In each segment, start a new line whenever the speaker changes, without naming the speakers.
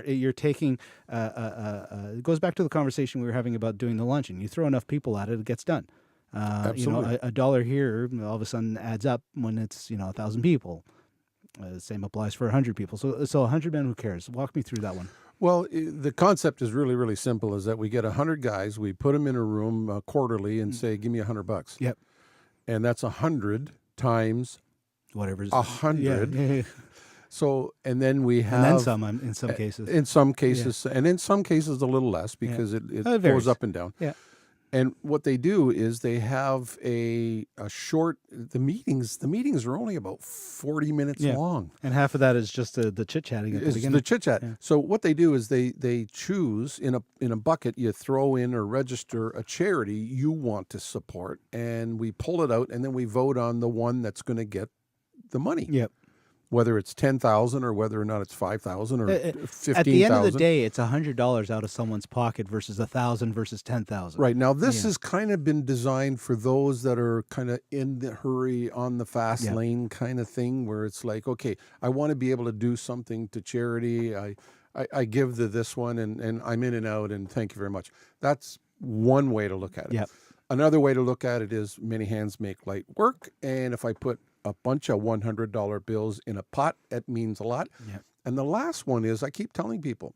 You're taking, it goes back to the conversation we were having about doing the luncheon. You throw enough people at it, it gets done.
Absolutely.
A dollar here all of a sudden adds up when it's 1,000 people. Same applies for 100 people. So 100 men, who cares? Walk me through that one.
Well, the concept is really, really simple. Is that we get 100 guys, we put them in a room quarterly, and say, "Give me $100."
Yep.
And that's 100 times
Whatever's
100.
Yeah.
So, and then we have,
And then some in some cases.
in some cases, and in some cases a little less because it
It
goes
varies.
up and down.
Yeah.
And what they do is they have a short. The meetings are only about 40 minutes
Yeah.
long.
And half of that is just the chit chatting at the
It's
beginning.
the chit chat.
Yeah.
So what they do is they choose in a bucket. You throw in or register a charity you want to support, and we pull it out, and then we vote on the one that's going to get the money.
Yep.
Whether it's 10,000 or whether or not it's 5,000 or 15,000.
At the end of the day, it's $100 out of someone's pocket versus 1,000 versus 10,000.
Right. Now, this has kind of been designed for those that are kind of in the hurry, on the fast lane kind of thing, where it's like, okay, I want to be able to do something to charity. I give to this one, and I'm in and out, and thank you very much. That's one way to look at it.
Yep.
Another way to look at it is many hands make light work, and if I put a bunch of $100 bills in a pot, that means a lot.
Yep.
And the last one is, I keep telling people,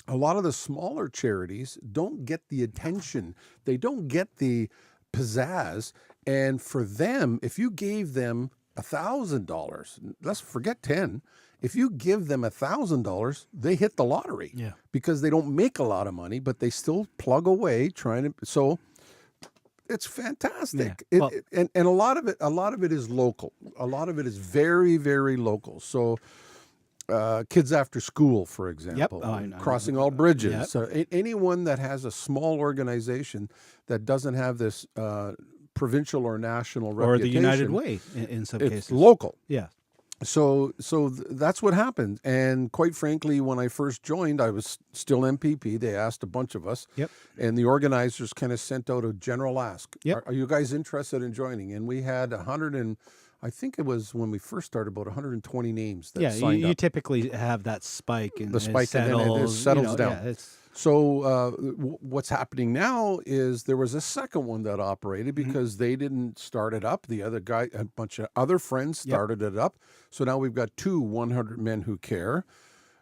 a lot of the smaller charities don't get the attention. They don't get the pizzazz. And for them, if you gave them $1,000, let's forget 10. If you give them $1,000, they hit the lottery.
Yeah.
Because they don't make a lot of money, but they still plug away trying to. So it's fantastic.
Yeah. Well,
And a lot of it is local. A lot of it is very, very local. So kids after school, for example,
Oh, I know.
crossing all bridges.
Yep.
So anyone that has a small organization that doesn't have this provincial or national
or the
reputation,
United Way in some
it's
cases.
local.
Yeah.
So that's what happened. And quite frankly, when I first joined, I was still MPP. They asked a bunch of us.
Yep.
And the organizers kind of sent out a general ask.
Yep.
Are you guys interested in joining? And we had I think it was when we first started, about 120 names that signed
you
up.
typically have that spike. And
The spike, and then it settles down. So what's happening now is there was a second one that operated because they didn't start it up. The other guy, a bunch of other friends started it up. So now we've got 2 100 men who care,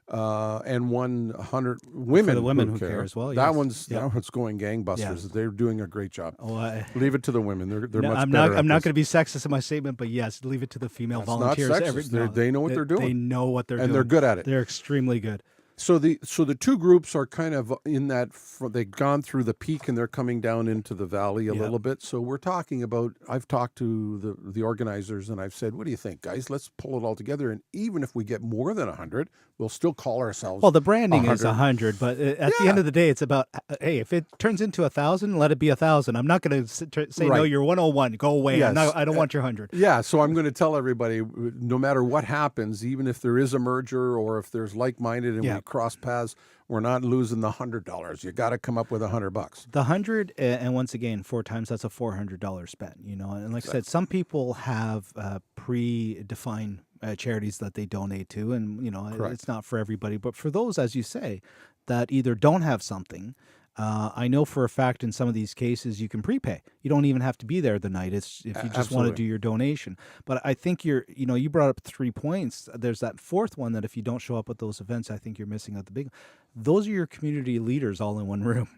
and 100 women,
For the women who care as well,
That
yes.
one's going gangbusters.
Yes.
They're doing a great job.
Oh,
Leave it to the women. They're
no,
much
I'm
better.
not. I'm not going to be sexist in my statement, but yes, leave it to the female
That's not
volunteers.
sexist. They know what they're doing.
They know what they're doing,
and they're good at it.
They're extremely good.
So the 2 groups are kind of in that they've gone through the peak and they're coming down into the valley a little bit. So we're talking about, I've talked to the organizers and I've said, what do you think, guys? Let's pull it all together. And even if we get more than 100, we'll still call ourselves.
Well, the branding
100.
is 100, but at the end of the day, it's about, hey, if it turns into 1,000, let it be 1,000. I'm not going to say, no,
Right.
you're 101. Go away.
Yes.
I don't want your 100.
Yeah, so I'm going to tell everybody, no matter what happens, even if there is a merger or if there's like-minded and we cross paths, we're not losing the $100. You got to come up with $100.
The 100, and once again, 4 times, that's a $400 spent. And like I said, some people have predefined charities that they donate to, and it's not for everybody. But for those, as you say, that either don't have something. I know for a fact in some of these cases you can prepay. You don't even have to be there the night. It's if you just want to do your donation. But I think you brought up 3 points. There's that fourth one that if you don't show up at those events, I think you're missing out the big. Those are your community leaders all in one room.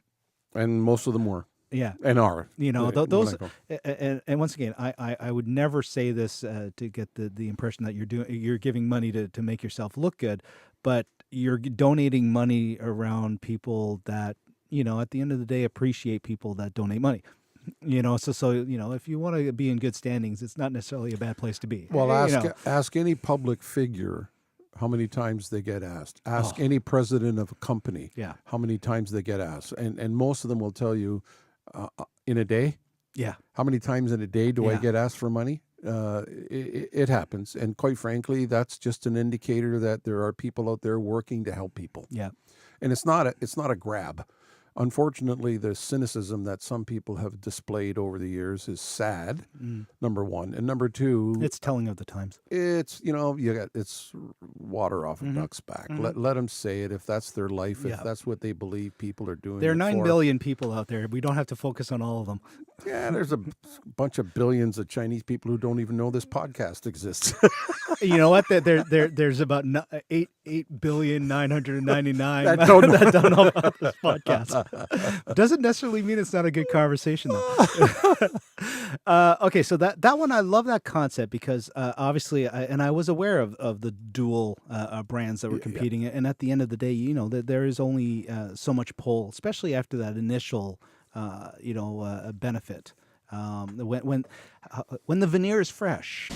And most of them were.
Yeah.
And are.
Those and once again, I would never say this to get the impression that you're giving money to make yourself look good, but you're donating money around people that at the end of the day, appreciate people that donate money. So if you want to be in good standings, it's not necessarily a bad place to be.
Well, ask any public figure how many times they get asked. Ask any president of a company how many times they get asked. And most of them will tell you in a day.
Yeah.
How many times in a day do I get asked for money? It happens. And quite frankly, that's just an indicator that there are people out there working to help people.
Yeah.
And it's not a grab. Unfortunately, the cynicism that some people have displayed over the years is sad, number one. And number two,
It's telling of the times.
it's, it's water off a duck's back. Let them say it if that's their life, if that's what they believe people are doing.
There are
it
9
for.
billion people out there. We don't have to focus on all of them.
Yeah, there's a bunch of billions of Chinese people who don't even know this podcast exists.
You know what? There's about 8,999,000,000
That don't know.
that don't know about this podcast. Doesn't necessarily mean it's not a good conversation, though. Okay, so that one, I love that concept because obviously, I was aware of the dual brands that were competing, and at the end of the day, that there is only so much pull, especially after that initial, benefit. When the veneer is fresh.